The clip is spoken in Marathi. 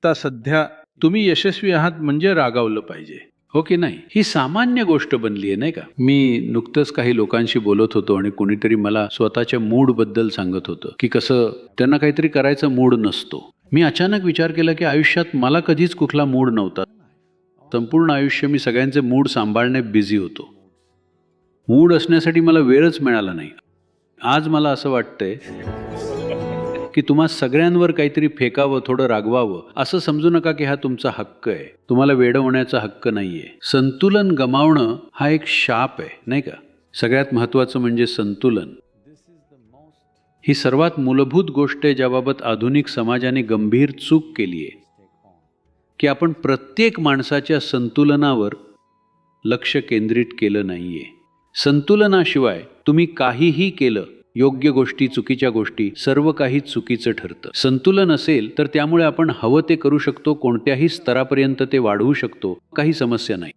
आता सध्या तुम्ही यशस्वी आहात म्हणजे रागावलं पाहिजे, हो की नाही? ही सामान्य गोष्ट बनली आहे, नाही का? मी नुकतंच काही लोकांशी बोलत होतो आणि कोणीतरी मला स्वतःच्या मूड बद्दल सांगत होतं की कसं त्यांना काहीतरी करायचा मूड नसतो. मी अचानक विचार केला की आयुष्यात मला कधीच कुठला मूड नव्हता. संपूर्ण आयुष्य मी सगळ्यांचे मूड सांभाळण्यात बिझी होतो. मूड असण्यासाठी मला वेळच मिळाला नाही. आज मला असं वाटतंय की तुम्हा सगळ्यांवर काहीतरी फेकावं, थोडं रागवावं. असं समजू नका की हा तुमचा हक्क आहे. तुम्हाला वेडं होण्याचा हक्क नाहीये. संतुलन गमावणं हा एक शाप आहे, नाही का? सगळ्यात महत्त्वाचं म्हणजे संतुलन. ही सर्वात मूलभूत गोष्ट आहे ज्याबाबत आधुनिक समाजाने गंभीर चूक केली आहे की आपण प्रत्येक माणसाच्या संतुलनावर लक्ष केंद्रित केलं नाहीये. संतुलनाशिवाय तुम्ही काहीही केलं, योग्य गोष्टी, चुकीच्या गोष्टी, सर्व काही चुकीचं ठरतं. संतुलन असेल तर त्यामुळे आपण हवं ते करू शकतो, कोणत्याही स्तरापर्यंत ते वाढवू शकतो, काही समस्या नाही.